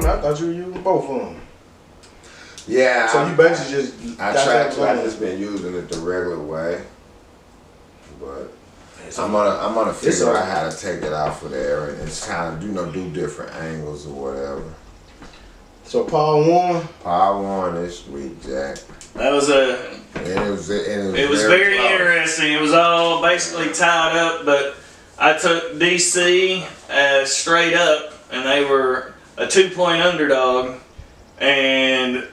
one. I thought you were using both of them. Yeah. So you basically just. I just been using it the regular way, but I'm gonna figure out how to take it out for there and it's kind of do different angles or whatever. So Paul won. Paul won this week, Jack. That was it was very interesting. It was all basically tied up, but I took DC straight up, and they were a 2-point underdog, and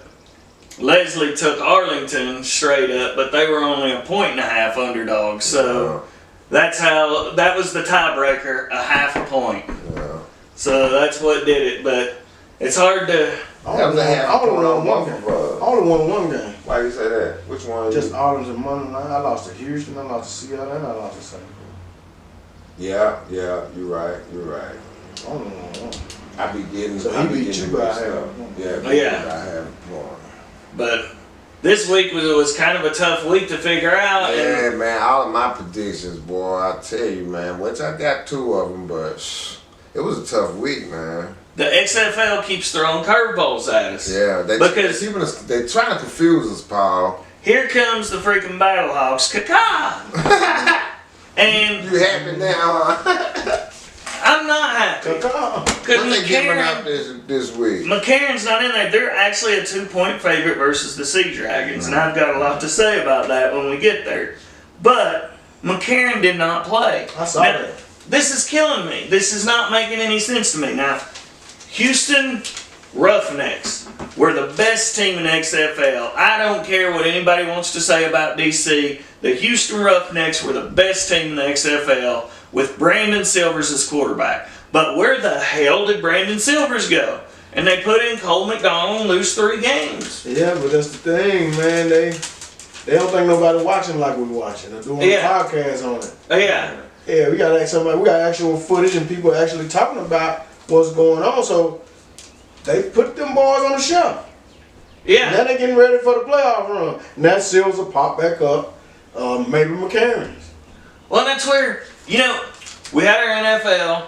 Leslie took Arlington straight up, but they were only a 1.5 underdogs. So that was the tiebreaker, a half a point. Yeah. So that's what did it, but it's hard to. I only won one game. Why do you say that? Which one? Just Arlington money line. I lost to Houston, I lost to Seattle, and I lost to St. Louis. Yeah, you're right. I only won one. I be getting. So he beat you by half. Yeah. I have one. But this week was kind of a tough week to figure out. Yeah, man, all of my predictions, boy, I tell you, man, which I got 2 of them, but it was a tough week, man. The XFL keeps throwing curveballs at us. Yeah, they're trying to confuse us, Paul. Here comes the freaking Battlehawks. Caca! And you happy now, huh? I'm not happy. What they giving up this week? McCarran's not in there. They're actually a 2-point favorite versus the Sea Dragons, and I've got a lot to say about that when we get there. But McCarran did not play. I saw that. This is killing me. This is not making any sense to me. Now, Houston Roughnecks were the best team in XFL. I don't care what anybody wants to say about DC. The Houston Roughnecks were the best team in the XFL with Brandon Silvers as quarterback. But where the hell did Brandon Silvers go? And they put in Cole McDonald and lose 3 games. Yeah, but that's the thing, man. They don't think nobody watching like we're watching. They're doing podcasts on it. Yeah. Yeah, we got somebody. We got actual footage and people actually talking about what's going on. So they put them boys on the show. Yeah. Now they getting ready for the playoff run. And that Sills will pop back up. Maybe McCarran's. Well, that's where, we had our NFL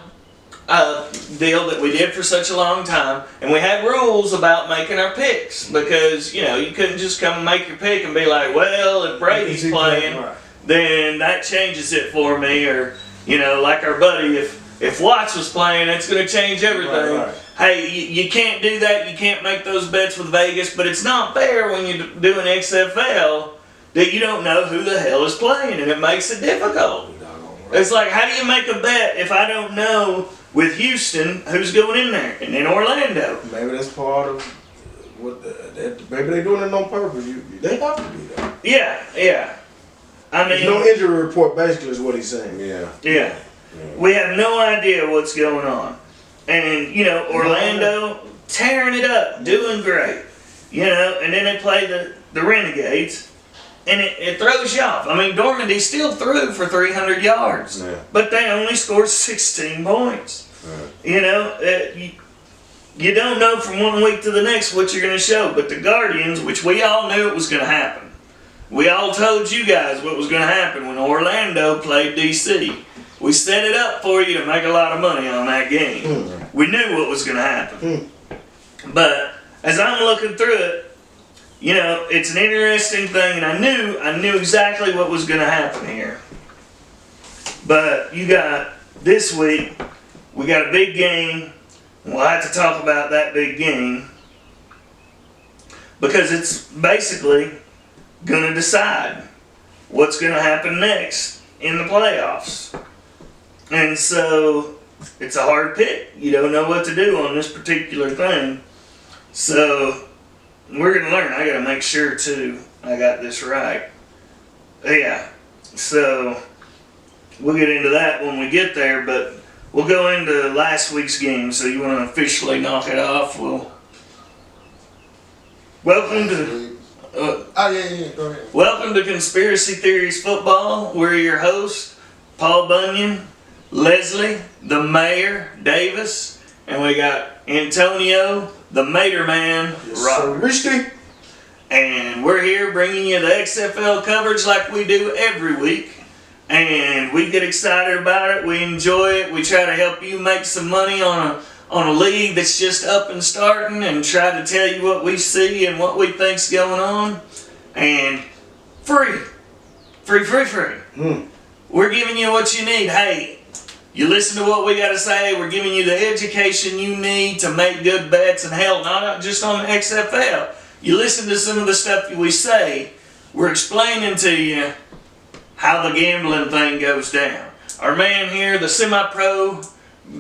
deal that we did for such a long time, and we had rules about making our picks because, you couldn't just come and make your pick and be like, well, if Brady's playing, then that changes it for me, or, like our buddy, if Watts was playing, it's going to change everything. Right. Hey, you can't do that. You can't make those bets with Vegas, but it's not fair when you're doing XFL that you don't know who the hell is playing, and it makes it difficult. It's like, how do you make a bet if I don't know with Houston who's going in there and in Orlando? Maybe that's part of what maybe they're doing it on purpose. They have to do that. Yeah. I mean, no injury report basically is what he's saying. Yeah. We have no idea what's going on. And, Orlando tearing it up, doing great. And then they play the Renegades. And it throws you off. I mean, Dormandy still threw for 300 yards, but they only scored 16 points. You don't know from one week to the next what you're going to show. But the Guardians, which we all knew it was going to happen. We all told you guys what was going to happen when Orlando played DC. We set it up for you to make a lot of money on that game. We knew what was going to happen. But as I'm looking through it, it's an interesting thing, and I knew exactly what was going to happen here. But you got this week, we got a big game. We'll have to talk about that big game because it's basically going to decide what's going to happen next in the playoffs. And so it's a hard pick. You don't know what to do on this particular thing. So we're going to learn. I got to make sure, too, I got this right. Yeah. So we'll get into that when we get there, but we'll go into last week's game. So you want to officially knock it off? Welcome to... Go ahead. Welcome to Conspiracy Theories Football. We're your hosts, Paul Bunyan, Leslie, the Mayor, Davis, and we got Antonio, the Mater Man, Roberts. And we're here bringing you the XFL coverage like we do every week. And we get excited about it. We enjoy it. We try to help you make some money on on a league that's just up and starting and try to tell you what we see and what we think's going on. And free. We're giving you what you need. Hey, you listen to what we got to say. We're giving you the education you need to make good bets. And hell, not just on the XFL. You listen to some of the stuff we say. We're explaining to you how the gambling thing goes down. Our man here, the semi-pro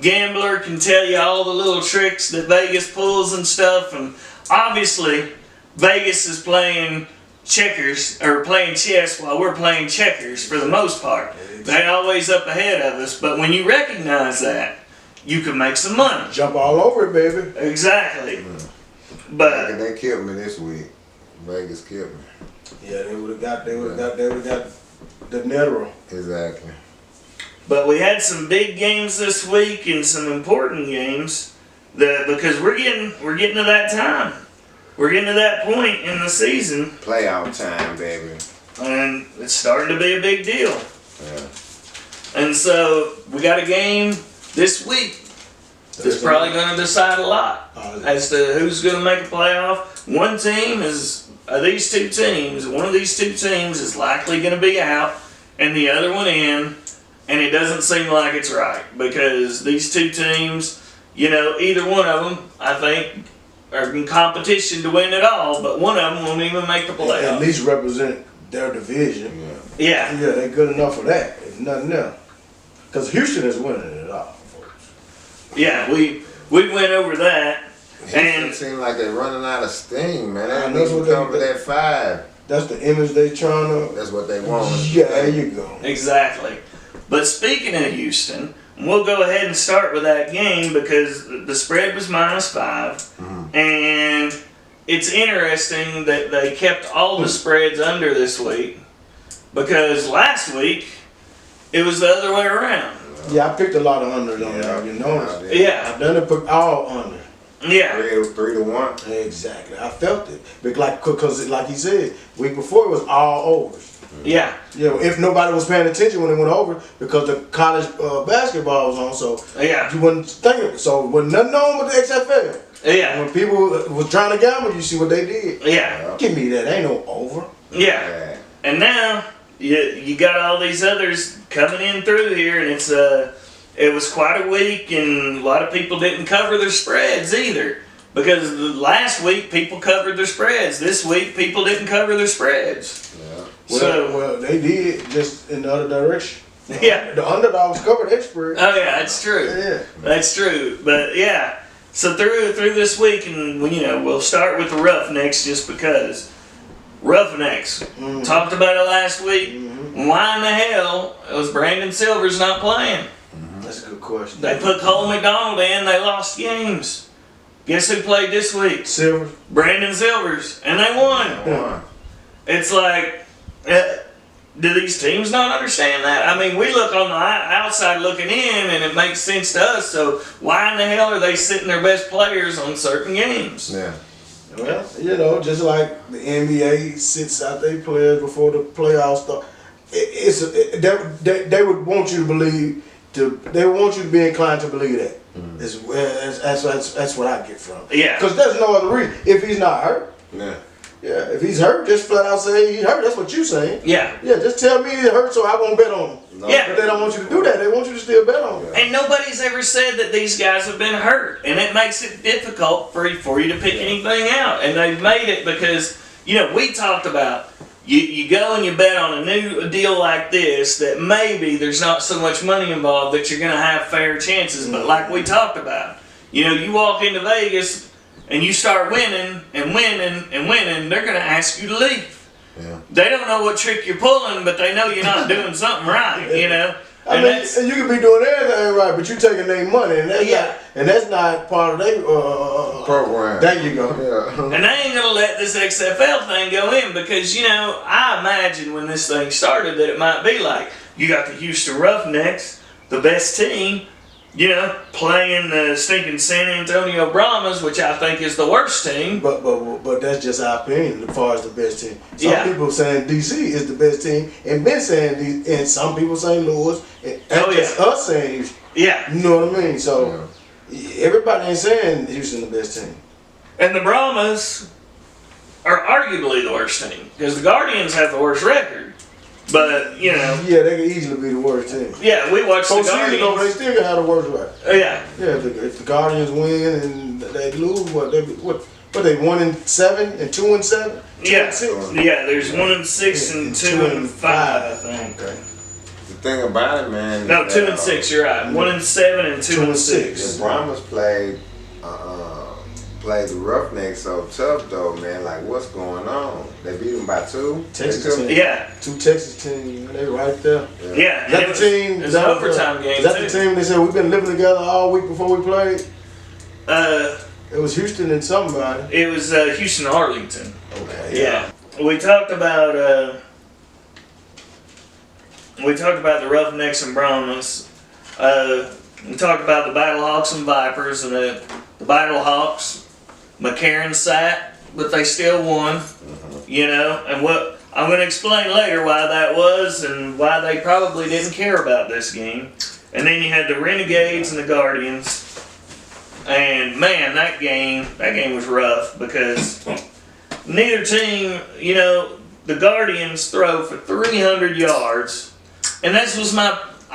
gambler, can tell you all the little tricks that Vegas pulls and stuff. And obviously, Vegas is playing checkers or playing chess while we're playing checkers for the most part. They're always up ahead of us, but when you recognize that, you can make some money. Jump all over it, baby. Exactly. But they killed me this week. Vegas killed me. Yeah, they would have got the nether. Exactly. But we had some big games this week and some important games because we're getting to that time. We're getting to that point in the season. Playoff time, baby. And it's starting to be a big deal. Yeah. And so we got a game this week that's probably going to decide a lot as to who's going to make a playoff. One team is, these two teams, one of these two teams is likely going to be out and the other one in. And it doesn't seem like it's right because these two teams, either one of them, I think, are in competition to win it all, but one of them won't even make the playoffs. At least represent their division. Yeah. Yeah, they're good enough for that, if nothing else. Because Houston is winning it all, folks. Yeah, we went over that. And it seems like they're running out of steam, man. They that's need what to cover that 5. That's the image they trying to. That's what they want. Yeah, there you go. Exactly. But speaking of Houston, we'll go ahead and start with that game because the spread was -5. Mm-hmm. And it's interesting that they kept all the spreads under this week because last week it was the other way around. Yeah, I picked a lot of unders on there. You notice? Yeah. I've done it, put all under. Yeah. 3-1. Exactly. I felt it. Because like he said, week before it was all overs. Yeah. If nobody was paying attention when it went over because the college basketball was on, so you wouldn't think of it. So when nothing on with the XFL. Yeah. When people was trying to gamble, you see what they did. Yeah. Give me that. Ain't no over. Yeah. And now you got all these others coming in through here, and it was quite a week, and a lot of people didn't cover their spreads either. Because last week people covered their spreads. This week people didn't cover their spreads. Yeah. Well, they did just in the other direction. Yeah. The underdogs covered their spread. Oh yeah, that's true. Yeah. That's true. But yeah. So through this week, and we'll start with the Roughnecks just because. Roughnecks. Mm-hmm. Talked about it last week. Mm-hmm. Why in the hell was Brandon Silvers not playing? Mm-hmm. That's a good question. They put Cole McDonald in. They lost games. Guess who played this week? Silvers. Brandon Silvers. And they won. Yeah. It's like, do these teams not understand that? I mean, we look on the outside looking in, and it makes sense to us. So why in the hell are they sitting their best players on certain games? Yeah. Well, just like the NBA sits out their players before the playoffs start. They would want you to believe. They want you to be inclined to believe that. That's what I get from it. Yeah. Because there's no other reason. If he's not hurt. Yeah. Yeah. If he's hurt, just flat out say he's hurt. That's what you're saying. Yeah. Yeah. Just tell me he's hurt, so I won't bet on him. No. Yeah. But they don't want you to do that. They want you to still bet on him. And nobody's ever said that these guys have been hurt, and it makes it difficult for you to pick anything out. And they've made it because we talked about. You go and you bet on a new deal like this that maybe there's not so much money involved that you're going to have fair chances. But like we talked about, you walk into Vegas and you start winning and winning and winning, they're going to ask you to leave. Yeah. They don't know what trick you're pulling, but they know you're not doing something right, I mean, and you can be doing everything right, but you taking their money, and that's not part of their program. There you go. Yeah. And they ain't gonna let this XFL thing go in because I imagine when this thing started that it might be like you got the Houston Roughnecks, the best team, playing the stinking San Antonio Brahmas, which I think is the worst team. But that's just our opinion as far as the best team. Some Yeah. people saying DC is the best team, and been saying and some people saying Louis, and that's just us saying Houston. Yeah. You know what I mean? So everybody ain't saying Houston the best team. And the Brahmas are arguably the worst team because the Guardians have the worst record. But yeah, they could easily be the worst team. Yeah, we watched the Guardians. Though, they still have the worst record. Yeah. Yeah, if the Guardians win and they lose, what they 1-7 and 2-7? Yeah, there's 1-6 and 2-5, I think. Okay. The thing about it, man. No, 2-6. You're right. 1-7 and 2-6. The Brahmas played the Roughnecks so tough though, man. Like, what's going on? They beat them by 2. Texas team. Yeah. 2 Texas teams. They right there. Yeah. Is that the team? It's an overtime game. Is that the team they said we've been living together all week before we played? It was Houston and somebody. It was Houston Arlington. Okay. Yeah. We talked about the Roughnecks and Brahmas. We talked about the Battlehawks and Vipers, and the Battlehawks. McCarron sat, but they still won. You know, and what I'm going to explain later why that was and why they probably didn't care about this game. And then you had the Renegades and the Guardians. And man, that game was rough because neither team, you know, the Guardians throw for 300 yards. And this was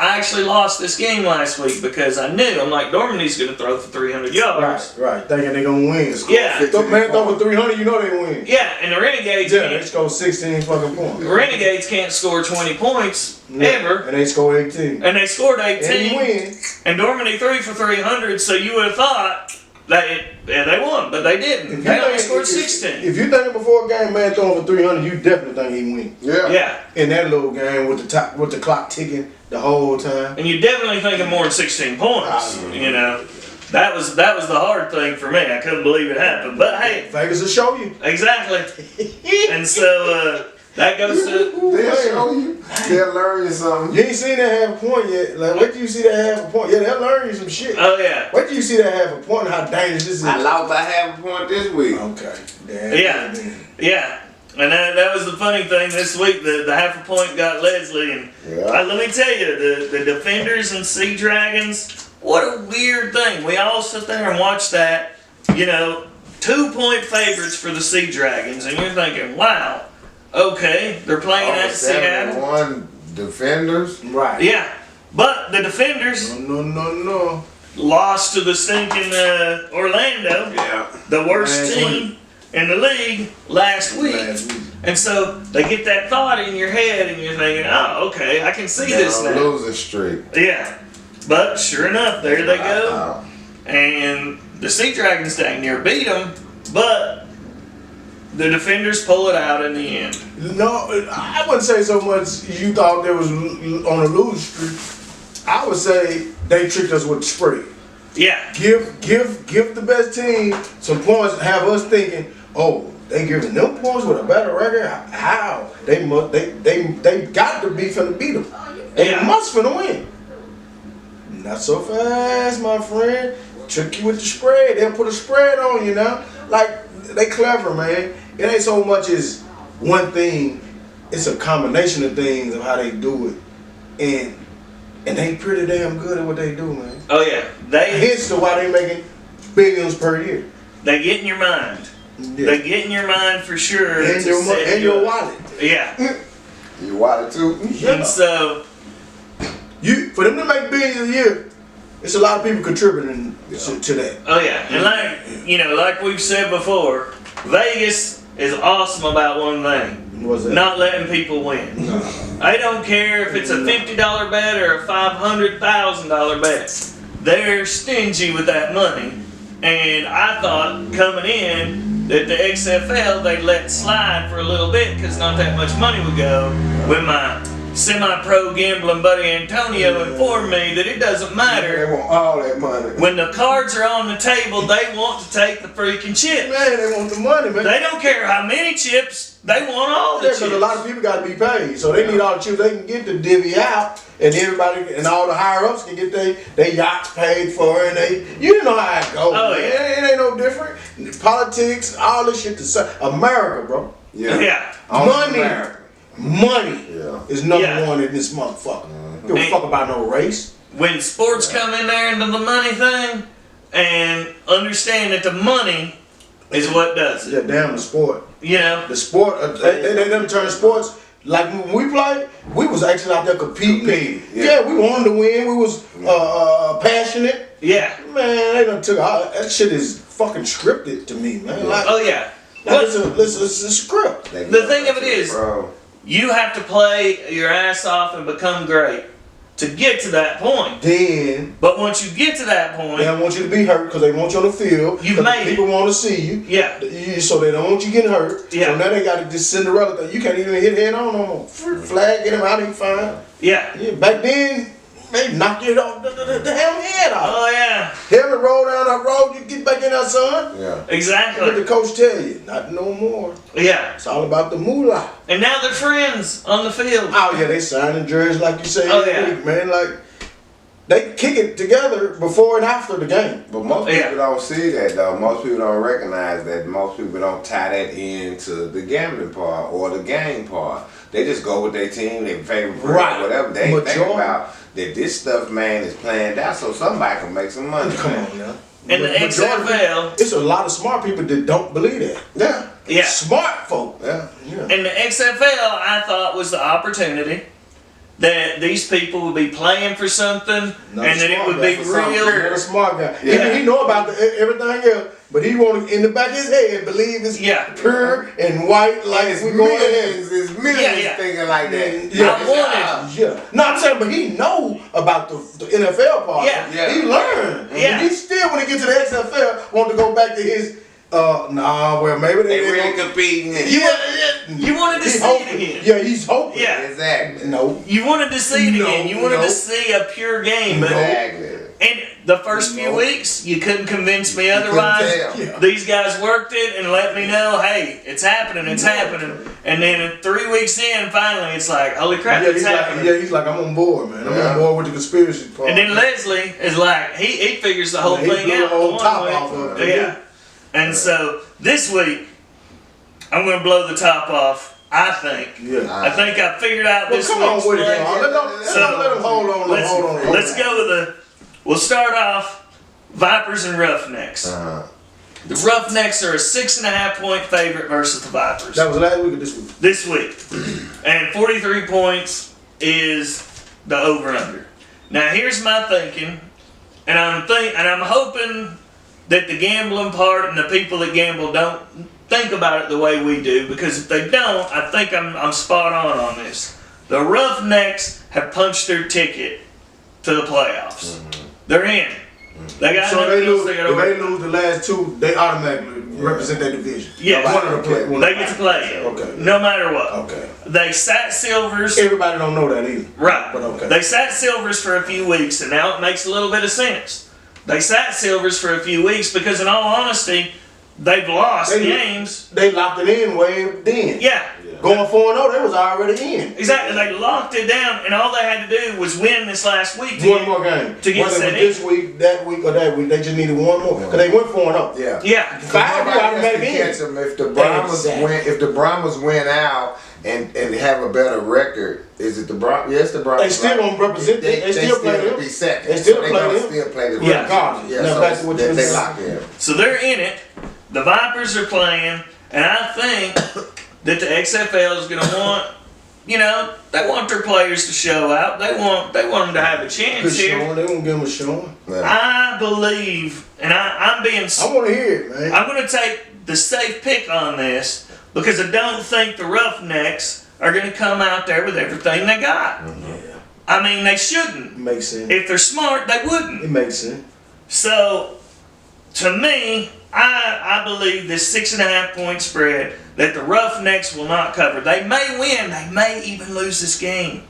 I actually lost this game last week because I'm like, Normandy's going to throw for 300 yards. Right. Thinking they're going to win. Yeah. If the man throw for 300, you know they win. Yeah, and the Renegades they score 16 fucking points. The Renegades can't score 20 points ever. And they score 18. And they scored 18. And win. And Normandy threw for 300, so you would have thought they won, but they didn't. They only scored 16. If you thinking before a game, man throwing for 300, you definitely think he win. Yeah. In that little game with the clock ticking the whole time. And you definitely thinking more than 16 points. You know, that was the hard thing for me. I couldn't believe it happened. But hey, Vegas will show you. Exactly. And so that goes to. They'll show you. They'll learn you something. You ain't seen that half a point yet. Like, wait till you see that half a point. Yeah, they'll learn you some shit. Oh yeah. Wait till you see that half a point and how dangerous this is. I lost by half a point this week. Okay. Yeah. And that was the funny thing this week. The half a point got Leslie, and let me tell you, the Defenders and Sea Dragons. What a weird thing. We all sit there and watch that. You know, 2-point favorites for the Sea Dragons, and you're thinking, wow, okay, they're playing at Seattle. 7-1 Defenders. Right. Yeah, but the Defenders. No. Lost to the stinking Orlando. Yeah. The worst team in the league last week. And so they get that thought in your head and you're thinking, oh, okay, I can see this now. Losing streak. Yeah. But sure enough, there they go. And the Sea Dragons dang near beat them, but the Defenders pull it out in the end. No, I wouldn't say so much you thought they was on a losing streak. I would say they tricked us with the spread. Yeah. Give the best team some points and have us thinking, oh, they giving them points with a better record? How? They got to be finna beat them. They must finna win. Not so fast, my friend. Trick you with the spread. They'll put a spread on you now. Like, they clever, man. It ain't so much as one thing. It's a combination of things of how they do it. And they pretty damn good at what they do, man. Oh, yeah. Hence to why they making billions per year. They get in your mind. Yeah. They get in your mind for sure. And your wallet. Yeah. Your wallet too? Yeah. And so... For them to make billions a year, it's a lot of people contributing to that. Oh, yeah. And like we've said before, Vegas is awesome about one thing. What's that? Not letting people win. I don't care if it's a $50 bet or a $500,000 bet. They're stingy with that money. And I thought coming in that the XFL they'd let slide for a little bit because not that much money would go. When my semi-pro gambling buddy Antonio informed me that it doesn't matter. They want all that money. When the cards are on the table, they want to take the freaking chips. Man, they want the money, man. They don't care how many chips, they want all the chips. Because a lot of people got to be paid. So they need all the chips they can get to divvy out. And everybody and all the higher-ups can get their yachts paid for. And you know how it goes. Oh, man. yeah. It ain't no different. Politics, all this shit. America, bro. Yeah. Money is number one in this motherfucker. Give a fuck about no race. When sports come in there into the money thing, and understand that the money is what does it. Yeah, damn the sport. You know? The sport, they done turn sports. Like when we played, we was actually out there competing. Yeah, we wanted to win. We was passionate. Yeah. Man, they done took that shit is fucking scripted to me, man. Like, Oh, yeah. like it's a script. The thing of it is, you have to play your ass off and become great to get to that point. Then But once you get to that point, they don't want you to be hurt because they want you on the field. You've made people want to see you. Yeah. So they don't want you getting hurt. Yeah. So now they got this Cinderella thing. You can't even hit head on no more. Flag, get him out, he fine. yeah. Yeah, back then, they knocked you off the damn head off. Oh, yeah. Helmet roll down that road, you get back in there, son. Yeah. What the Exactly. coach tell you? Not no more. Yeah. It's all about the moolah. And now they're friends on the field. Oh yeah, they signing jerseys like you say Oh, every yeah. week, man. Like they kick it together before and after the game. But most people don't see that though. Most people don't recognize that. Most people don't tie that into the gambling part or the game part. They just go with their team, their favorite player, Right. whatever. They ain't think Majority. about that this stuff, man, is planned out so somebody can make some money. Come man. on now. In the XFL, It's a lot of smart people that don't believe that. Yeah. yeah. Smart folk. Yeah. Yeah. In the XFL, I thought was the opportunity that these people would be playing for something Not and a that it smart would guy be for something. real. Not a smart guy. Yeah. He know about everything else, but he want to, in the back of his head, believe it's Yeah. pure and white like It's we going in. millions, it's millions Yeah. thinking like that. Yeah. I wanted. Yeah. No, I'm saying, but he know about the NFL part. Yeah. Yeah. He learned. Yeah. And he still, when he get to the XFL, want to go back to his, well, maybe They they really gonna- competing. You wanted to He's see hoping. it again. Yeah, he's hoping. Yeah. Exactly. No. You wanted to see it No, again. You wanted no. to see a pure game. But Exactly. and the first few No. weeks, you couldn't convince me couldn't otherwise. tell. Yeah. These guys worked it and let me know, hey, it's happening, it's happening. And then 3 weeks in, finally, it's like, holy crap, Yeah, it's he's like, happening. he's like, I'm on board, man. I'm Yeah. on board with the conspiracy part. And then Leslie is like, he figures the whole He thing blew the out. whole one top week. off of it. Yeah. And so this week, I'm going to blow the top off, I think. Yeah. I think I figured out Well, this come on week's with it, play. y'all. Let him hold on. Let's go with we'll start off Vipers and Roughnecks. Uh-huh. The Roughnecks are a 6.5 point favorite versus the Vipers That was last week or this week? this week. And 43 points is the over-under. Now here's my thinking, and I'm hoping that the gambling part and the people that gamble don't think about it the way we do, because if they don't, I think I'm spot on this. The Roughnecks have punched their ticket to the playoffs. They're in. They got So nothing they else lose. they If gotta worry they lose the last two, they automatically represent their division. Yes. One of the play. They get to play. Okay. No matter what. Okay. They sat Silvers. Everybody don't know that either. Right. But okay. They sat Silvers for a few weeks, and now it makes a little bit of sense. They sat Silvers for a few weeks because, in all honesty, they've lost games. They locked it in way then. Yeah. Going 4-0, they was already in. Exactly. They locked it down, and all they had to do was win this last week. One more game. To get Whether set it was this week, that week, or that week, they just needed one more. Because they went 4-0. Yeah. Yeah. 5 Nobody out of else can that catch them. If the Brahmas Exactly. win, if the Brahmas win out and have a better record, is it the Brahmas? Yes, the Brahmas. They still right? gonna represent. They still play them. be second. They still So they play gonna them. still play the Yeah. Brahmas. Now so back to what you they said. locked in. So they're in it. The Vipers are playing, and I think that the XFL is going to want, they want their players to show out. They want them to have a Good chance here. showing. They won't give them a showing. Yeah. I believe, and I'm being, I want to hear it, man. I'm going to take the safe pick on this because I don't think the Roughnecks are going to come out there with everything they got. Yeah. I mean, they shouldn't. It makes sense. If they're smart, they wouldn't. It makes sense. So, to me, I believe this 6.5 point spread that the Roughnecks will not cover. They may win, they may even lose this game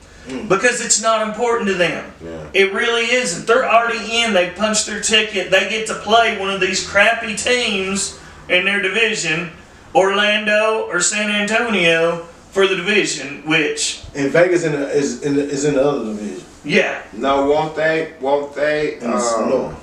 because it's not important to them. Yeah. It really isn't. They're already in, they punched their ticket, they get to play one of these crappy teams in their division, Orlando or San Antonio, for the division, which, And Vegas is in the other division. yeah. No, won't they? No.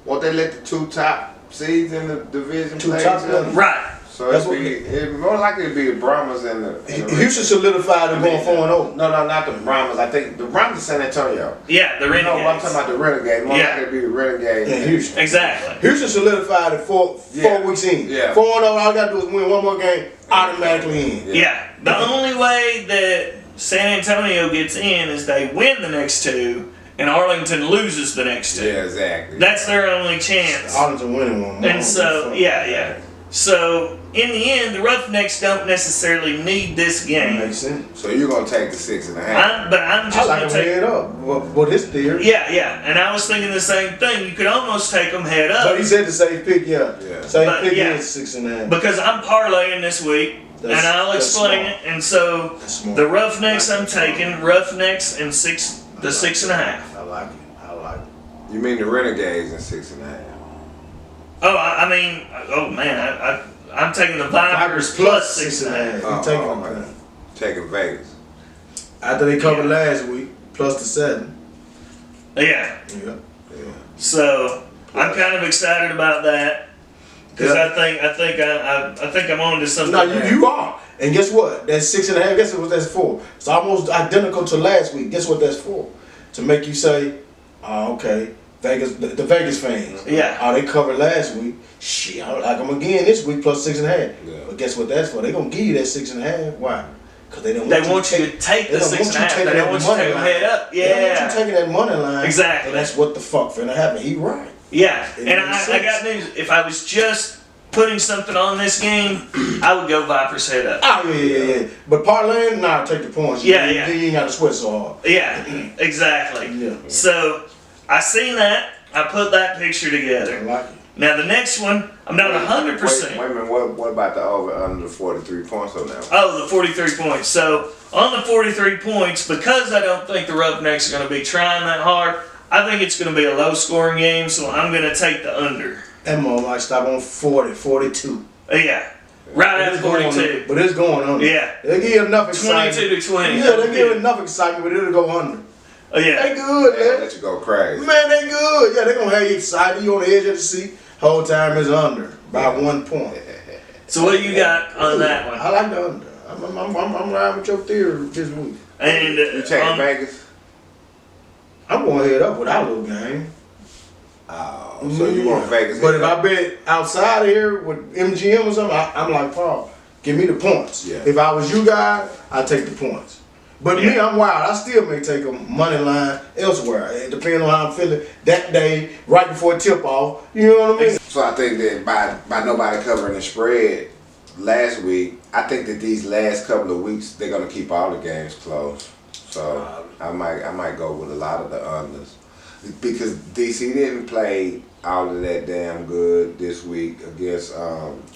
Won't they let the two top seeds in the division Two play top each other? ones. Right. So it more likely to be the Brahmas and the Houston solidified them going 4-0. No, not the Brahmas. I think the Brahmas San Antonio. Yeah, the Renegades. No, I'm talking about the Renegades. More likely to be the Renegades. In Houston. Exactly. Houston solidified it 4 weeks in. Yeah. 4-0, all I got to do is win one more game, automatically in. Yeah. The only way that San Antonio gets in is they win the next two and Arlington loses the next two. Yeah, exactly. That's their only chance. Arlington winning one more. And so, yeah. So, in the end, the Roughnecks don't necessarily need this game. Makes sense. So you're going to take the 6.5. But I'm I just like going them to take... head up. Well, his theory. Yeah. And I was thinking the same thing. You could almost take them head up. But he said the safe pick, yeah. Safe But, pick yeah. is 6.5. Because I'm parlaying this week. And I'll explain it. And so, the Roughnecks I'm taking, Roughnecks and the 6.5. I like it. You mean the Renegades and 6.5? Oh, oh man, I'm taking the Vipers plus 6.5. I'm taking them. Taking Vegas. After they covered last week, plus the 7. Yeah. Yeah. So I'm kind of excited about that because I think I'm on to something. No, you are. And guess what? That's 6.5. Guess what that's for? It's almost identical to last week. Guess what that's for? To make you say, oh, okay, Vegas, the Vegas fans. Yeah. Oh, they covered last week. Shit, I like them again this week plus 6.5. Yeah. But guess what that's for? They gonna give you that 6.5. Why? Because they don't. They want you to take the 6.5. They don't want you to take them head up. Yeah. They don't want you taking that money line. Exactly. And that's what the fuck finna happen. He right. Yeah. It And makes I got news. If I was just putting something on this game, I would go Vipers head up. Oh yeah. But parlaying, nah, take the points. You ain't got to sweat so hard. Yeah. Exactly. Yeah. So I seen that. I put that picture together. I like it. Now the next one, I'm not 100%. Wait a minute, what about the over under the 43 points on that one? Oh, the 43 points. So on the 43 points, because I don't think the Roughnecks are going to be trying that hard, I think it's going to be a low-scoring game. So I'm going to take the under. Emma might stop on 40, 42. Yeah, right at 42. But it's going under. Yeah, They give you enough excitement. 22 to 20. Yeah, they give you enough excitement, but it'll go under. Oh yeah. They good, They man. let you go crazy. Man, they good. Yeah, they gonna have you excited. You on the edge of the seat. Whole time is under by 1 point. So what you got on that one? I like the under. I'm riding with your theory this week. And You taking Vegas? I'm going to head up with our little game. Oh, so you want Vegas? But if I bet outside of here with MGM or something, I'm like, Paul, give me the points. Yeah. If I was you guys, I'd take the points. But me, I'm wild. I still may take a money line elsewhere. It depends on how I'm feeling that day, right before tip off. You know what I mean? So I think that by nobody covering the spread last week, I think that these last couple of weeks they're gonna keep all the games close. So I might go with a lot of the unders because DC didn't play all of that damn good this week against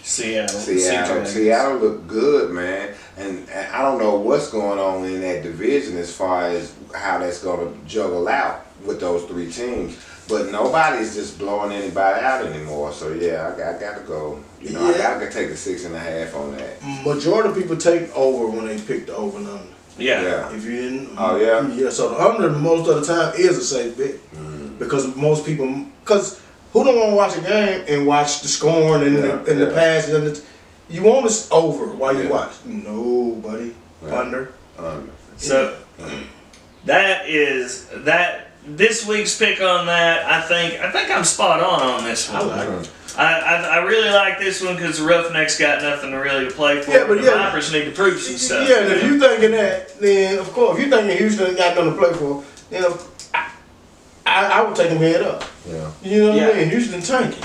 Seattle. Seattle looked good, man, and I don't know what's going on in that division as far as how that's gonna juggle out with those three teams. But nobody's just blowing anybody out anymore. So yeah, I got to go. You know, I got to take the 6.5 on that. Majority of people take over when they pick the over and under. Yeah. If you didn't, yeah. So the under most of the time is a safe bet because most people, who don't want to watch a game and watch the scoring and the passes and you want us over while you watch. Nobody under. So that is that. This week's pick on that, I think I'm spot on this one. I like it. I really like this one because the Roughnecks got nothing to really play for. Yeah, but the Vipers need to prove some stuff. Yeah, and if you thinking that, then of course, if you thinking Houston ain't got nothing to play for, then I would take them head up. Yeah. You know what I mean? Houston tanking.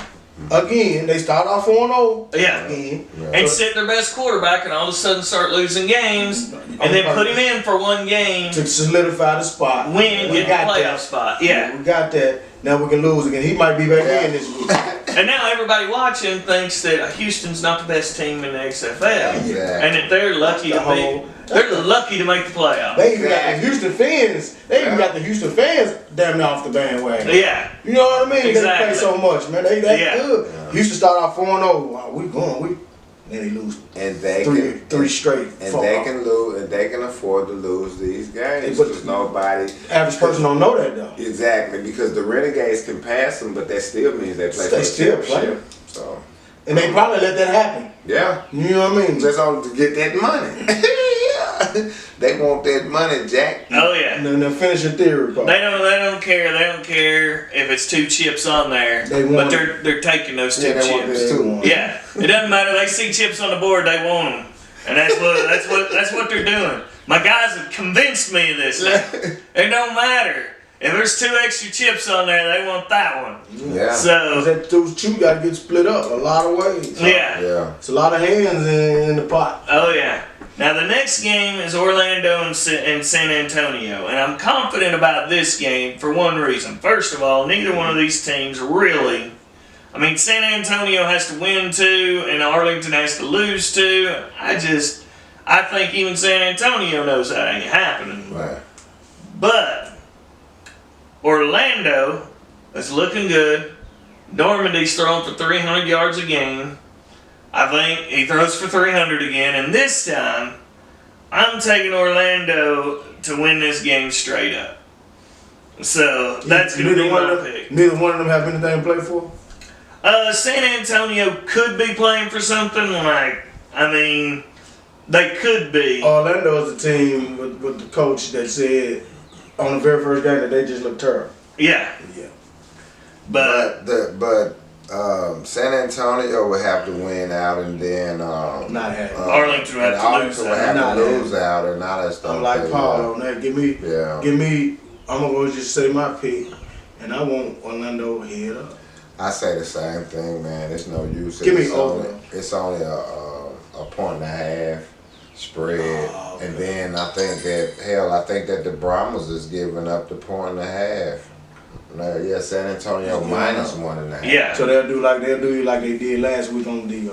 Again, they start off 4-0. Yeah. Again. And sit their best quarterback and all of a sudden start losing games and then put him in for one game to solidify the spot. Win, get the playoff spot. Yeah. We got that. Now we can lose again. He might be back in this week. And now everybody watching thinks that Houston's not the best team in the XFL. Exactly. And that they're lucky they're lucky to make the playoffs. They even got the Houston fans. They even got the Houston fans damn near off the bandwagon. Yeah. You know what I mean? Exactly. They play so much, man. They that good. Yeah. Houston start off 4-0. Wow, we going. Then they lose And they three straight. And they can lose, and they can afford to lose these games But because nobody. Average person don't know that though. Exactly, because the Renegades can pass them, but that still means they play for They the still championship. play. So And they probably let that happen. Yeah. You know what I mean? Just on to get that money. Yeah. They want that money, Jack. Oh yeah. And then finish your theory part. They don't care. They don't care if it's 2 chips on there. But they're taking those 2 Yeah, they want chips. this too. Yeah. It doesn't matter. They see chips on the board, they want them. And that's what they're doing. My guys have convinced me of this now. It don't matter. If there's 2 extra chips on there, they want that one. Yeah. So those 2 got to get split up a lot of ways. yeah. Yeah. It's a lot of hands in the pot. Oh yeah. Now the next game is Orlando and San Antonio, and I'm confident about this game for one reason. First of all, neither one of these teams really. I mean, San Antonio has to win 2, and Arlington has to lose 2. I think even San Antonio knows that ain't happening. Right. But Orlando is looking good. Normandy's throwing for 300 yards a game. I think he throws for 300 again, and this time I'm taking Orlando to win this game straight up. So that's going to be my pick. Neither one of them have anything to play for? San Antonio could be playing for something like, I mean, they could be. Orlando is the team with the coach that said on the very first game that they just looked terrible. Yeah. Yeah. But San Antonio would have to win out, and then Not happy. Arlington would have to lose Arlington would have out. to lose out, and all that stuff. I'm like Paul on that. Give me. I'm gonna go just say my pick, and I want Orlando head up. I say the same thing, man. It's no use. Give me over. It's only a point and a half spread, and then I think that the Brahmas is giving up the point and a half. No, yeah, San Antonio minus 1.5. yeah. So they'll do you like they did last week on the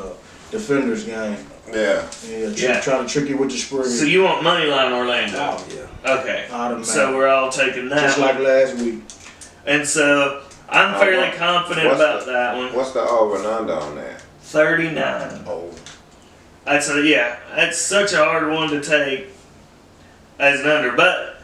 Defenders game. Yeah. Yeah. Try to trick you with the spread. So you want money line Orlando? Oh yeah. Okay. Automatic. So we're all taking that. Just like last week. And so I'm fairly confident about that one. What's the over and under on that? 39. Oh. That's such a hard one to take as an under. But,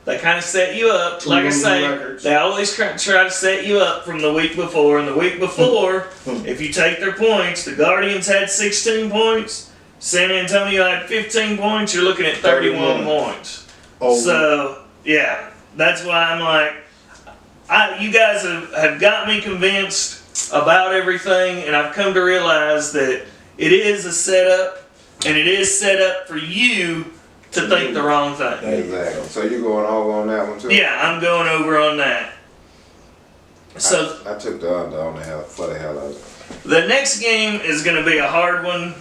they kind of set you up. Like I say, they always try to set you up from the week before. And the week before, if you take their points, the Guardians had 16 points. San Antonio had 15 points. You're looking at 31 points. Oh. So, yeah, that's why I'm like, you guys have got me convinced about everything, and I've come to realize that it is a setup, and it is set up for you to think the wrong thing. Exactly. So you're going over on that one too? Yeah, I'm going over on that. So I took the under on for the hell of it. the next game is going to be a hard one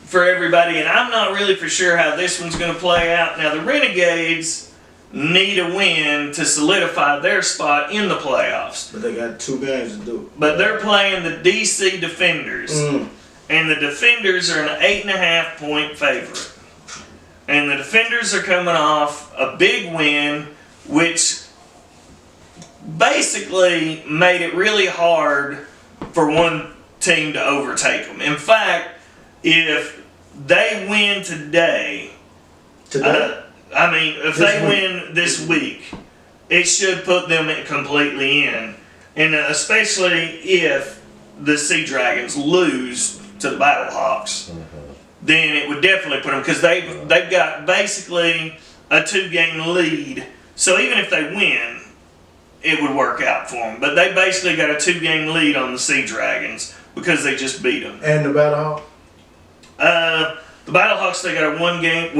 for everybody, and I'm not really for sure how this one's going to play out. Now, the Renegades need a win to solidify their spot in the playoffs. But they got 2 games to do. But they're playing the DC Defenders, and the Defenders are an 8.5 point favorite. And the Defenders are coming off a big win, which basically made it really hard for one team to overtake them. In fact, if they win today, if they win this week, it should put them completely in. And especially if the Sea Dragons lose to the Battlehawks. Then it would definitely put them, because they've got basically a 2-game lead. So even if they win, it would work out for them. But they basically got a 2-game lead on the Sea Dragons because they just beat them. And the Battlehawks? The Battlehawks, they got a 1-game,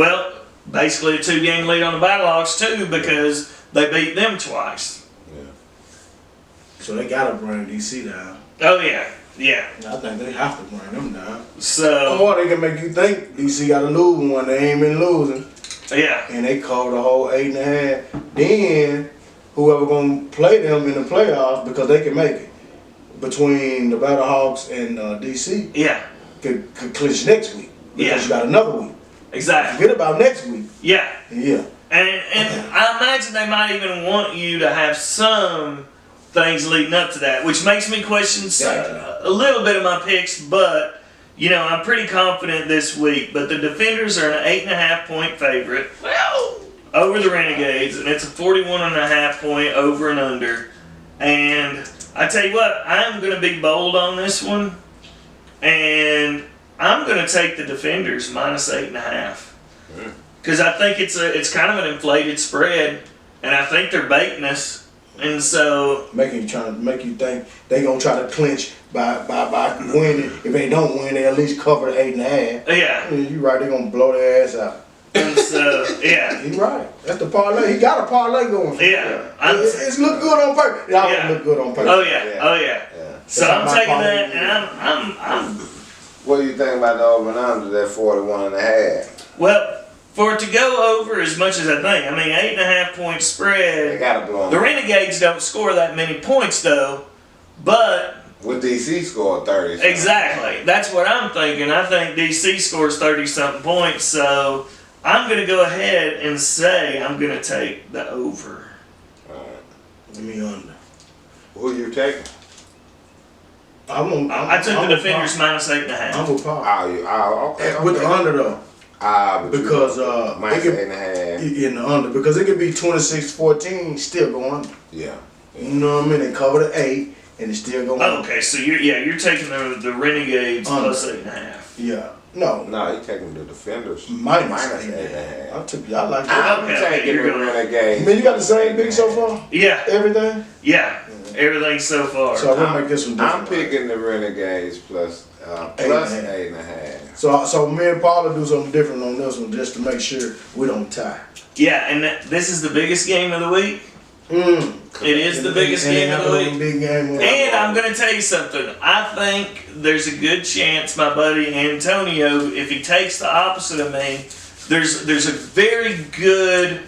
basically a 2-game lead on the Battlehawks too, because they beat them twice. Yeah. So they gotta bring DC down. Oh yeah. Yeah. I think they have to bring them down. So. Or they can make you think DC got to lose one. They ain't been losing. Yeah. And they called the whole 8.5. Then whoever gonna play them in the playoffs, because they can make it between the Battlehawks and DC. Yeah. Could clinch next week because you got another week. Exactly. Forget about next week. Yeah. Yeah. And I imagine they might even want you to have some things leading up to that, which makes me question a little bit of my picks, but I'm pretty confident this week. But the Defenders are an 8.5 point favorite over the Renegades, and it's a 41.5 point over and under. And I tell you what, I am going to be bold on this one, And I'm going to take the Defenders minus 8.5. Because I think it's kind of an inflated spread, and I think they're baiting us. And so trying to make you think they gonna try to clinch by winning. If they don't win, they at least cover the 8.5. Yeah. You right, they gonna blow their ass out. And so yeah. He right. That's the parlay. He got a parlay going for Yeah. It's look good on paper. It always look good on paper. Oh yeah. Oh yeah. So That's I'm my taking parlay. that, and I'm What do you think about the over and under that 41.5? well. For it to go over as much as I think, I mean, 8.5 point They spread. gotta blow The them. Renegades don't score that many points though, but With DC scored 30. exactly, that's what I'm thinking. I think DC scores 30-something points, so I'm going to go ahead and say I'm going to take the over. Give me under. Who you taking? I took the Defenders minus 8.5. I'm with Paul. Okay. With the under though. Because minus it could, 8.5. in the under, because it could be 26-14, still go under. Yeah. You know what I mean? They cover the 8 and it still go under. Okay, so you're taking the Renegades plus 8.5. Yeah. No. No, you taking the Defenders Minus 8.5. I took y'all like that. I'm Okay, taking you're the gonna- Renegades. Man, you got the same pick so far? Yeah, Everything? yeah, everything so far. So I will make this one different. I'm picking the Renegades plus 8.5. So me and Paul will do something different on this one just to make sure we don't tie. Yeah, and this is the biggest game of the week. It is the biggest game of the week. Big game. And I'm going to tell you something. I think there's a good chance my buddy Antonio, if he takes the opposite of me, there's a very good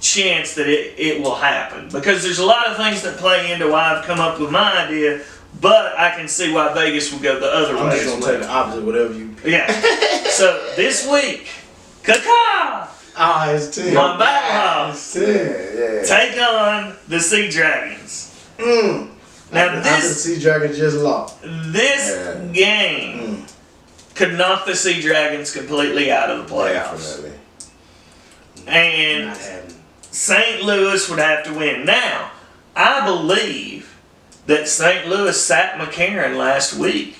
chance that it will happen. Because there's a lot of things that play into why I've come up with my idea, but I can see why Vegas will go the other I'm way. just going to take the opposite, whatever you pick. Yeah. So this week, Kaka! It's 10. My Battle Hawks Yeah. take on the Sea Dragons. Now After the Sea Dragons just lost. this game could knock the Sea Dragons completely out of the playoffs. Definitely. And Not happening. St. Louis would have to win. Now, I believe that St. Louis sat McCarron last week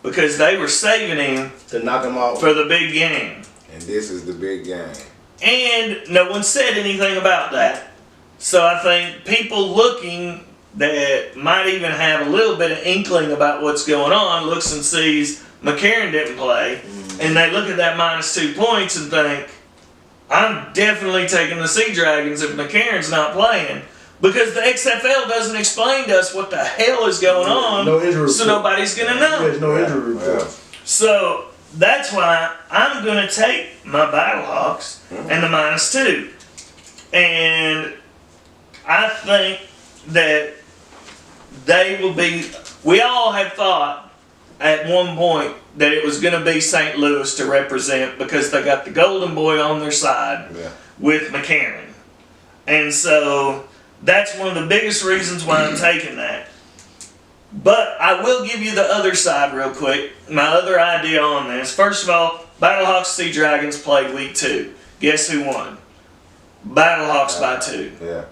because they were saving him To knock them out. for the big game. And this is the big game. And no one said anything about that. So I think people looking that might even have a little bit of inkling about what's going on looks and sees McCarron didn't play. And they look at that minus 2 points and think, I'm definitely taking the Sea Dragons if McCarron's not playing. Because the XFL doesn't explain to us what the hell is going on. No injury so report. nobody's going to know. There's no injury report. So that's why I'm going to take my Battlehawks and the minus 2. And I think that they will be, we all had thought at one point that it was going to be St. Louis to represent because they got the Golden Boy on their side with McCarron. And so that's one of the biggest reasons why I'm taking that. But I will give you the other side real quick. My other idea on this. First of all, Battlehawks Sea Dragons played week 2. Guess who won? Battlehawks by 2. Yeah,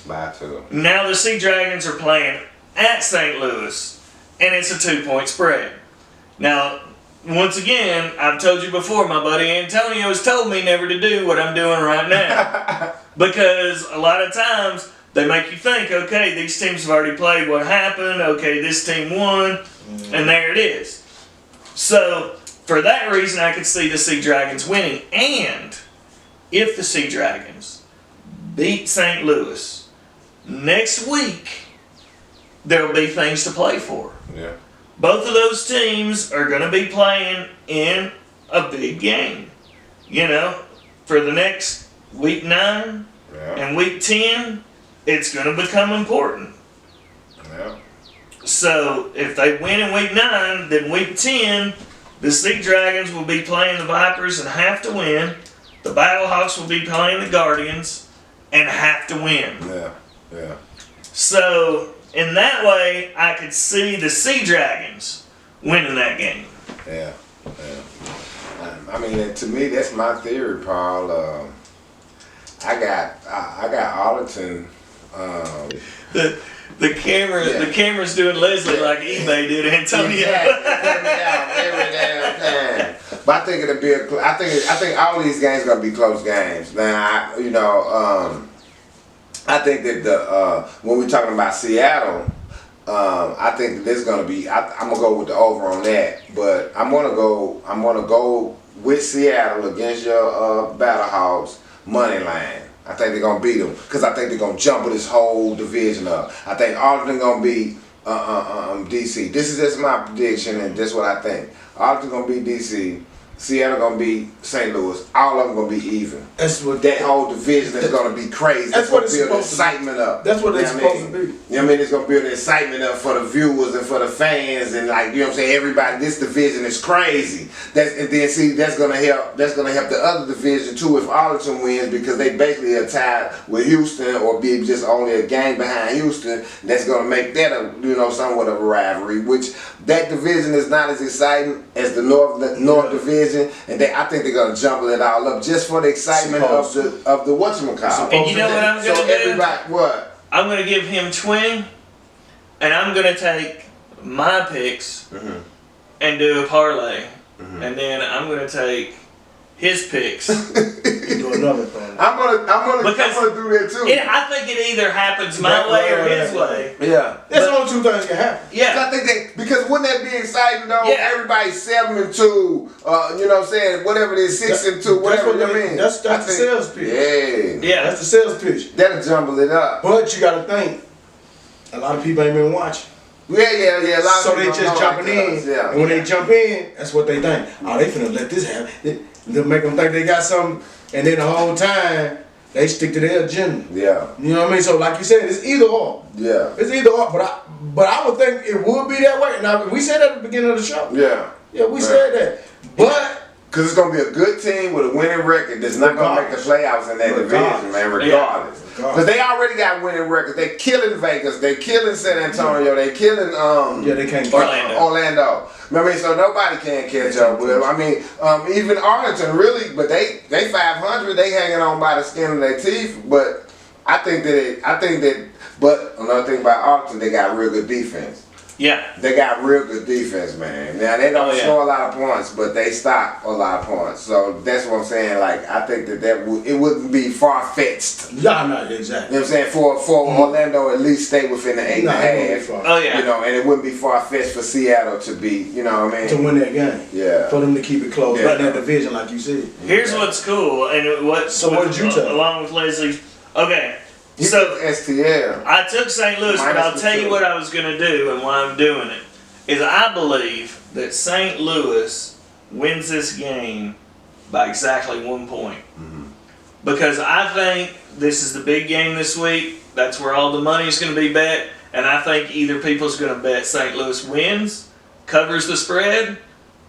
by 2. Now the Sea Dragons are playing at St. Louis, and it's a 2-point spread. Now, once again, I've told you before, my buddy Antonio has told me never to do what I'm doing right now. Because a lot of times, they make you think, okay, these teams have already played, what happened? Okay, this team won, and there it is. So, for that reason, I could see the Sea Dragons winning. And if the Sea Dragons beat St. Louis, next week, there will be things to play for. Yeah. Both of those teams are going to be playing in a big game. You know, for the next week 9 and week 10, it's going to become important. Yeah. So if they win in week 9, then week 10, the Sea Dragons will be playing the Vipers and have to win. The Battlehawks will be playing the Guardians and have to win. Yeah. Yeah. So in that way, I could see the Sea Dragons winning that game. Yeah. Yeah. I mean, to me, that's my theory, Paul. I got Arlington The camera's doing Leslie like eBay did Antonio. Exactly. Cut me out every damn time. But I think it'll be I think all these games gonna be close games. Now, I think that when we're talking about Seattle, I think that there's gonna be. I'm gonna go with the over on that, but I'm gonna go with Seattle against your Battlehawks money line. I think they're gonna beat them because I think they're gonna jumble this whole division up. I think all of them gonna be DC. This is just my prediction, and this is what I think. All of them gonna be DC. Seattle gonna be St. Louis. All of them gonna be even. That's what That whole division is gonna be crazy. That's what it's build supposed excitement up. That's what it's supposed to be. You know what I mean? It's gonna build excitement up for the viewers and for the fans and like you know what I'm saying. Everybody, this division is crazy. And then see that's gonna help. That's gonna help the other division too if Arlington wins because they basically are tied with Houston or be just only a game behind Houston. That's gonna make that a somewhat of a rivalry. Which that division is not as exciting as the North division. And I think they're gonna jumble it all up just for the excitement of the whatchamacallit. And you know what I'm gonna do? Everybody, what? I'm gonna give him 20, and I'm gonna take my picks and do a parlay, and then I'm gonna take his picks. Do another thing. I'm gonna do that too. I think it either happens my way or his way. Yeah. That's the only two things can happen. Yeah. I think because wouldn't that be exciting though? Yeah. Everybody's 7-2, you know what I'm saying? Whatever it is, 6-2, whatever you mean. That's the sales pitch. Yeah. Yeah. That's the sales pitch. That'll jumble it up. But you gotta think, a lot of people ain't been watching. Yeah. A lot So of they people just know jumping like in. us, yeah. And when they jump in, that's what they think. Oh, they finna let this happen. They'll make them think they got something, and then the whole time they stick to their agenda. Yeah. You know what I mean? So like you said, it's either or. Yeah. It's either or. But I would think it would be that way. Now we said that at the beginning of the show. Yeah. Yeah, we said that. But because it's going to be a good team with a winning record that's not going to make the playoffs in that division, man, regardless. Because they already got winning records. They're killing Vegas. They're killing San Antonio. They're killing they can't Orlando. I mean, so nobody can catch up with them. I mean, even Arlington, really, but they 500. They hanging on by the skin of their teeth. But I think that. But another thing about Arlington, they got real good defense. Yeah. They got real good defense, man. Now, they don't score a lot of points, but they stop a lot of points. So that's what I'm saying. Like, I think it wouldn't be far-fetched. Yeah, no, exactly. You know what I'm saying? For Orlando at least stay within the 8.5. Oh, yeah. You know, and it wouldn't be far-fetched for Seattle to be, you know what I mean? To win that game. Yeah. For them to keep it close. Yeah. Right in that division, like you said. Here's what's cool, and what did you take? along with Leslie? Okay. So STL. I took St. Louis, but I'll tell you what I was going to do and why I'm doing it. Is I believe that St. Louis wins this game by exactly 1 point. Because I think this is the big game this week. That's where all the money is going to be bet. And I think either people's going to bet St. Louis wins, covers the spread,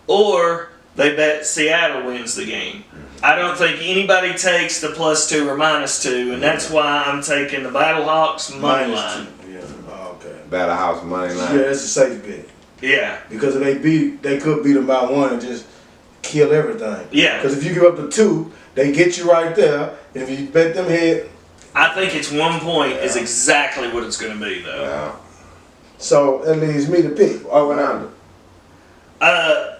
or they bet Seattle wins the game. I don't think anybody takes the +2 or -2, and that's why I'm taking the Battlehawks money line. Yeah. Oh, okay. Battlehouse money line. Yeah, that's a safe bet. Yeah. Because if they could beat them by 1 and just kill everything. Yeah. Because if you give up the 2, they get you right there. And if you bet them head. I think it's 1 point is exactly what it's going to be, though. Yeah. So that leaves me to pick over and under.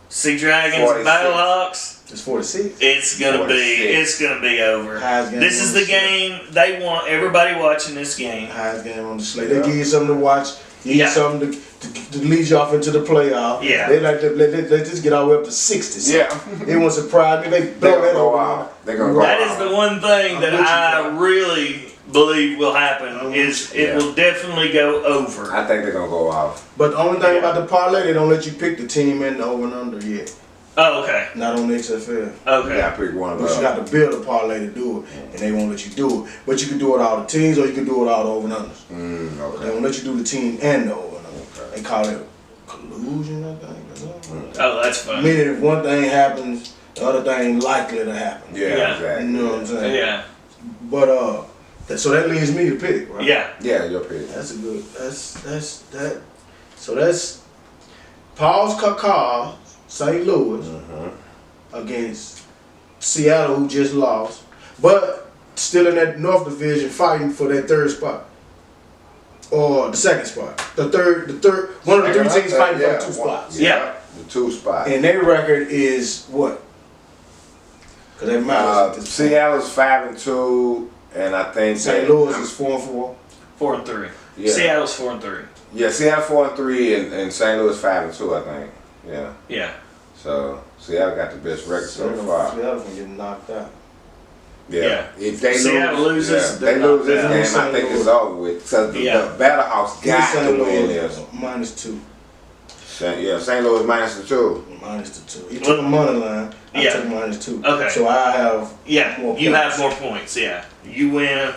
Sea Dragons, 46. Battlehawks. It's 46. It's gonna 46. be over. Highest game This on is the the game they want everybody watching this game. Highest game on the slate. Yeah. They give you something to watch. Give you something to lead you off into the playoff. Yeah. They like to let just get all the way up to 60. So Yeah. it won't surprise me. They blow that go over. out. They're gonna go That out. is the one thing that with you, I bro. really believe will happen is it will definitely go over. I think they're gonna go off. But the only thing about the parlay, they don't let you pick the team in the over and under yet. Oh, okay. Not on the XFL. You Okay. gotta pick one of But you them. got to build a parlay to do it, and they won't let you do it. But you can do it all the teams, or you can do it all the over and unders. They Okay. won't let you do the team and the over and under. They call it collusion, I think. Oh, that's fun. Meaning if one thing happens, the other thing likely to happen. Yeah, Yeah. exactly. You know what I'm saying? Yeah. But so that leaves me to pick, right? Yeah. Yeah, your pick. That's a good. That's that. So that's Paul's Kakar, St. Louis against Seattle, who just lost. But still in that North Division fighting for that third spot. Or the second spot. One of the three teams fighting for the 2 spots. Yeah. The 2 spots. And their record is what? Because that matters. Seattle's 5-2, and I think St. Louis is 4-4. 4-3. Yeah. Seattle's 4-3. Yeah, Seattle 4-3, and St. Louis 5-2, I think. Yeah. Yeah. So Seattle got the best record so far. Seattle's gonna get knocked out. Yeah. If they Seattle loses, loses, they they're lose this knocked game, out. I think it's over with. So the Yeah. Battlehawks got to win this. -2. Yeah, St. Louis -2. -2. He took a money line. I Yeah. took -2. Okay. So I have Yeah, you have more points. Yeah, you win.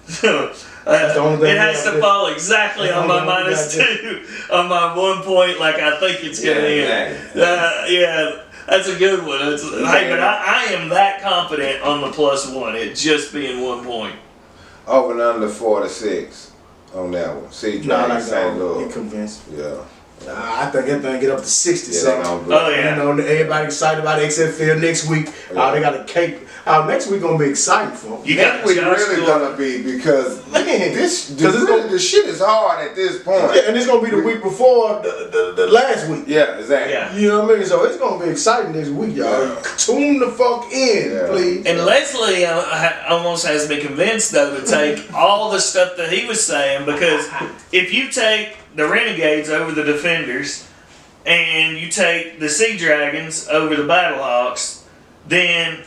So That's the only thing it has we to have fall exactly That's on the my only thing we -2 on my 1 point. Like I think it's gonna end. Exactly. Yeah, that's a good one. Hey, but I am that confident on the +1. It just being 1 point. Over and under 4-6 on that one. See, like St. that. He Louis. convinced. Yeah. I think that thing get up to 60 Yeah, something. Oh yeah. You know, everybody excited about XFL next week. Yeah. They got a cake. Next week gonna be exciting for them. You Next got week Josh really Gordon. gonna be because Man. the shit is hard at this point. Yeah, and it's gonna be the week before the last week. Yeah, exactly. Yeah. You know what I mean? So it's gonna be exciting this week, y'all. Yeah. Tune the fuck in, Yeah. please. And Leslie almost has me convinced, though, to take all the stuff that he was saying, because if you take the Renegades over the Defenders, and you take the Sea Dragons over the Battlehawks, then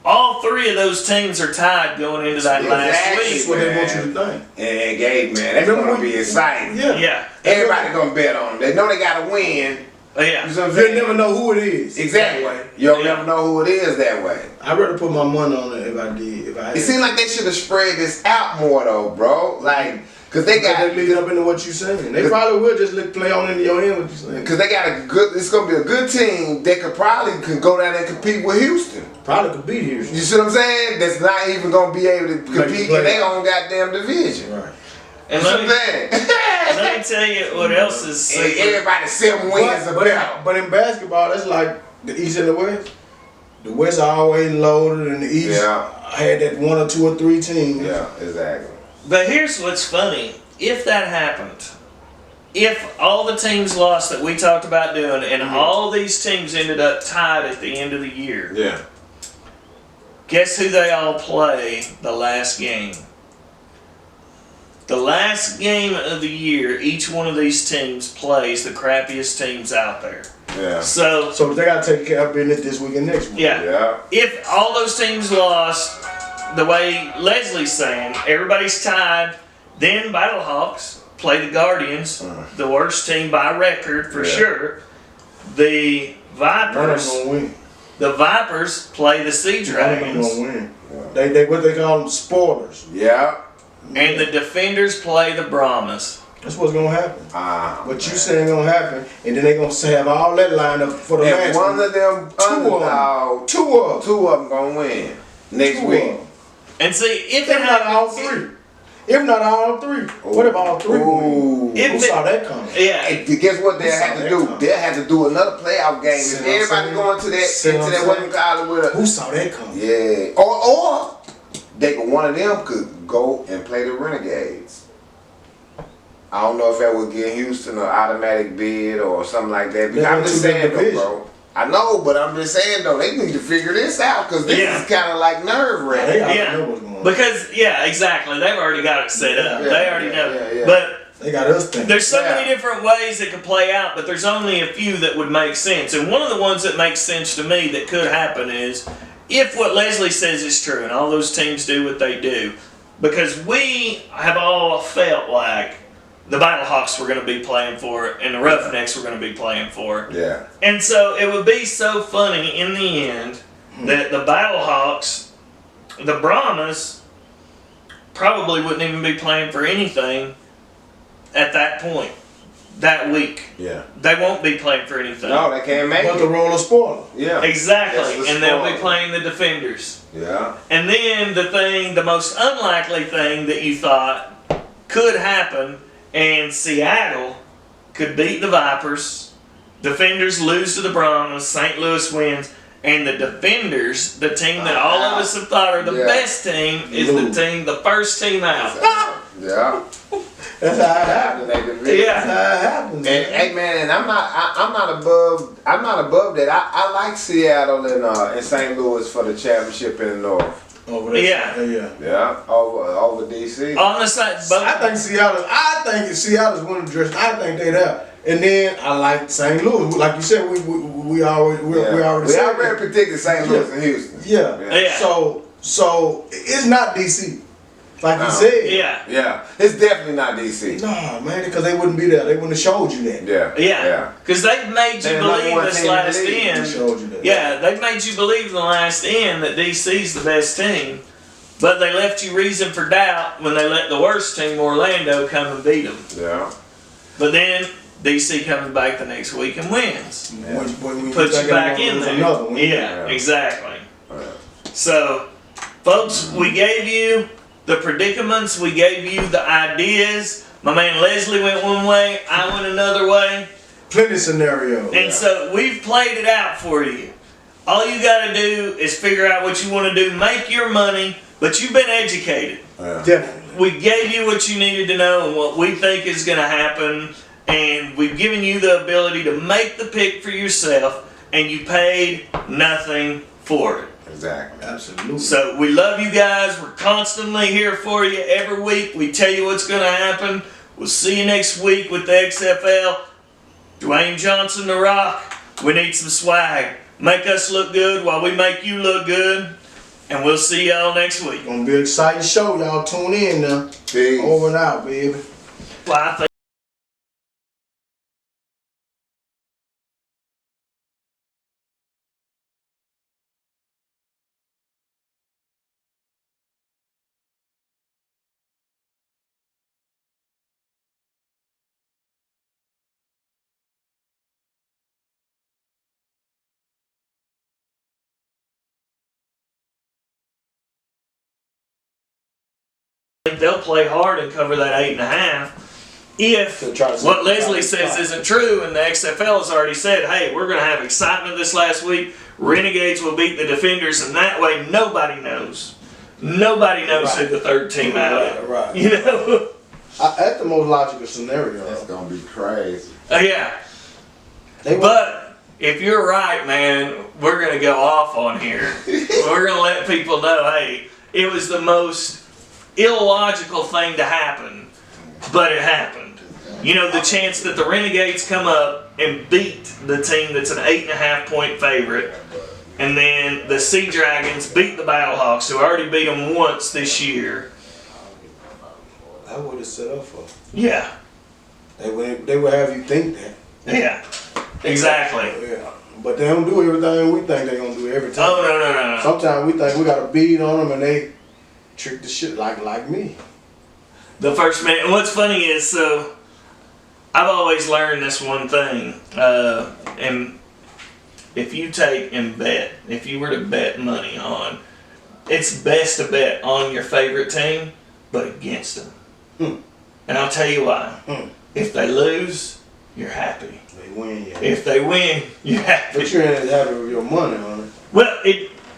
all 3 of those teams are tied going into that last Exactly. That's week. what they want you to think. And Gabe, man, that's Remember gonna be exciting. Yeah. Yeah. Everybody gonna bet on them. They know they gotta win. Yeah. You know what I'm You'll saying? never know who it is. Exactly. That way. You'll Yeah. never know who it is that way. I'd rather put my money on it if I did. If I had. It seems like they should have spread this out more though, bro. Like, cause they got they lead up into what you're saying. They probably will just play on into your end what you're saying. Cause they got a good. It's gonna be a good team that could go down and compete with Houston. Probably could beat here. You see what I'm saying? That's not even gonna be able to Make the compete in their playoffs. own goddamn division. Right. And You see let what me, I'm saying? let me tell you what else is And super. everybody 7 wins But, about. but in basketball, it's like the East and the West. The West are always loaded, and the East Yeah. had that 1 or 2 or 3 teams. Yeah, exactly. But here's what's funny. If that happened, if all the teams lost that we talked about doing, and all these teams ended up tied at the end of the year, Yeah. guess who they all play the last game? The last game of the year, each one of these teams plays the crappiest teams out there. Yeah. So, So they got to take care of business this week and next week. yeah. Yeah. If all those teams lost, the way Leslie's saying, everybody's tied, then Battlehawks play the Guardians, the worst team by record for Yeah. sure. The Burner's Vipers, gonna win. the Vipers play the Sea Burner's Dragons, gonna win. They what they call them spoilers. Yeah. and the Defenders play the Brahmas. That's what's gonna happen. What you man. saying gonna happen, and then they gonna have all that lined up for the And last one week. of them Two of 'em. underdogs, Two of them. 2 of them gonna win next Two week. of 'em. And see, if If it not all happens, 3. If not all 3. What if all 3 win? Ooh. If Who it- saw that coming? yeah, And guess what they'll have to do? They'll have to do another playoff game. See If what I'm everybody saying? going to that See what into I'm that saying? one college with a Who saw that coming? yeah, or they could one of them could go and play the Renegades. I don't know if that would give Houston an automatic bid or something like that. Because They're I'm in just two saying different though, bro. I know, but I'm just saying though, they need to figure this out because this Yeah. is kind of like nerve They wracking. already Yeah. know what's going on. because, yeah, exactly. They've already got it set up. Yeah, They already yeah, know. yeah, yeah. But They got us thinking. there's so Yeah. many different ways it could play out, but there's only a few that would make sense. And one of the ones that makes sense to me that could happen is if what Leslie says is true and all those teams do what they do, because we have all felt like the Battlehawks were going to be playing for it and the Roughnecks were going to be playing for it. Yeah, And so it would be so funny in the end that the Battlehawks, the Brahmas, probably wouldn't even be playing for anything at that point, that week. yeah. They won't be playing for anything. No, they can't make But the it. role of spoiler. Yeah, That's Exactly. the And they'll be spoiler. playing the Defenders. yeah, And then the most unlikely thing that you thought could happen, and Seattle could beat the Vipers, Defenders lose to the Brahmas, St. Louis wins, And the defenders, the team that all of us have thought are the best team, is the first team out. Yeah. That's how it happens. Yeah. That's how it happens. And hey man, and I'm not above that. I like Seattle and St. Louis for the championship in the North. Over there. Yeah, over DC. On the side, but I think if Seattle's winning the division, I think they there. And then I like St. Louis. Like you said, we already predicted St. Louis and Houston. Yeah. So it's not DC. Like you said. Yeah. It's definitely not DC. Nah, man, because they wouldn't be there. They wouldn't have showed you that. Yeah. Because they've made you believe this last end. Showed you that. Yeah, they've made you believe in the last end that DC's the best team. But they left you reason for doubt when they let the worst team, Orlando, come and beat them. Yeah. But then DC comes back the next week and wins. Yeah. When Puts you back in there. Another one. Yeah, exactly. So, folks, we gave you the predicaments, we gave you the ideas. My man Leslie went one way, I went another way. Plenty scenario. And so we've played it out for you. All you got to do is figure out what you want to do, make your money, but you've been educated. Definitely. We gave you what you needed to know and what we think is going to happen, and we've given you the ability to make the pick for yourself, and you paid nothing for it. Exactly. Absolutely. So we love you guys. We're constantly here for you every week. We tell you what's going to happen. We'll see you next week with the XFL. Dwayne Johnson, The Rock, we need some swag. Make us look good while we make you look good. And we'll see y'all next week. Gonna be an exciting show. Y'all tune in now. Peace. Over and out, baby. Well, I think they'll play hard and cover that 8.5. If what Leslie says isn't true, and the XFL has already said, hey, we're going to have excitement this last week, Renegades will beat the Defenders, and that way nobody knows. Nobody knows who the third team out is. Right. You know? That's the most logical scenario. That's gonna be crazy. Yeah. But if you're right, man, we're going to go off on here. We're going to let people know, hey, it was the most illogical thing to happen, but it happened. You know, the chance that the Renegades come up and beat the team that's an 8.5 point favorite, and then the Sea Dragons beat the Battlehawks, who already beat them once this year. That's what it's set up for. Yeah. They would have you think that. Yeah. Exactly. Yeah. But they don't do everything we think they're gonna do every time. Oh, no. Sometimes we think we got a bead on them and they trick the shit like me. The first man. And what's funny is, so I've always learned this one thing, and if you take and bet, if you were to bet money on, it's best to bet on your favorite team, but against them. And I'll tell you why. If they lose, you're happy. They win, yeah. If they win, you're happy. But you ain't happy with your money on it. Well,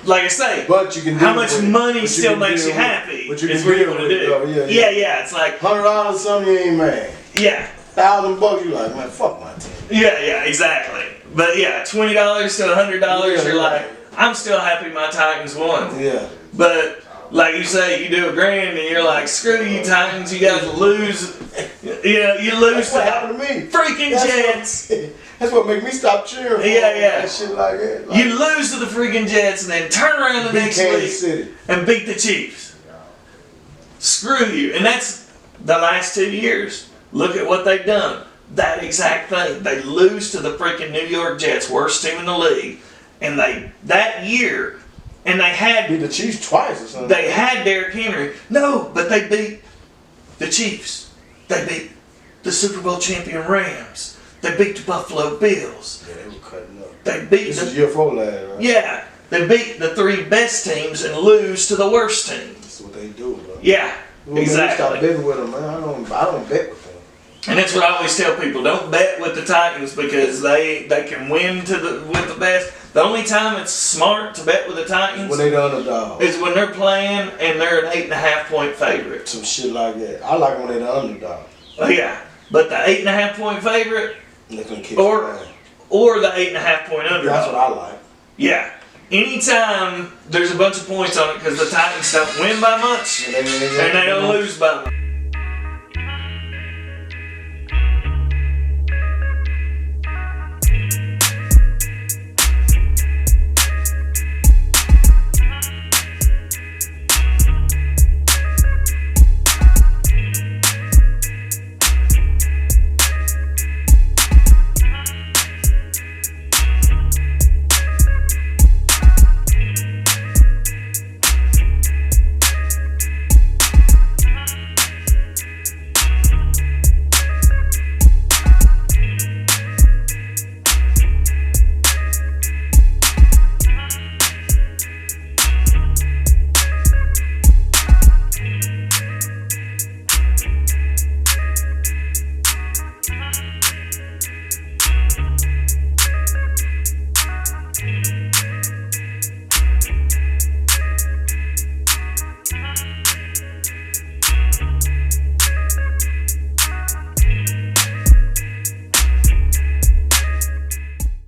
like I say, but you can how much money still makes you happy but you is can what you're deal going to do. with it, Yeah, it's like $100 something, you ain't mad. Yeah. $1,000, you like, man, fuck my team. Yeah, exactly. But yeah, $20 to $100, you're like, I'm still happy my Titans won. Yeah. But like you say, you do $1,000 and you're like, screw you Titans, you guys lose. You know, you lose That's what happened to me. Freaking Jets. That's what make me stop cheering for that shit like that. Like, you lose to the freaking Jets and then turn around the next week and beat the Chiefs. Screw you. And that's the last 2 years. Look at what they've done. That exact thing. They lose to the freaking New York Jets, worst team in the league. And that year, and they had... beat the Chiefs twice or something. They had Derrick Henry. No, but they beat the Chiefs. They beat the Super Bowl champion Rams. They beat the Buffalo Bills. Yeah, they were cutting up. They beat this is year 4 last, right? Yeah. They beat the 3 best teams and lose to the worst teams. That's what they do, bro. Yeah, exactly. Stop betting with them, man. I don't bet with them. And that's what I always tell people: don't bet with the Titans because they can win with the best. The only time it's smart to bet with the Titans When they the underdog. is when they're playing and they're an 8.5-point favorite. Some shit like that. I like when they the underdog. Oh yeah, but the 8.5-point favorite They gonna kick or your ass. or the 8.5-point underdog. That's what I like. Yeah. Anytime there's a bunch of points on it because the Titans don't win by much And and they don't lose by much.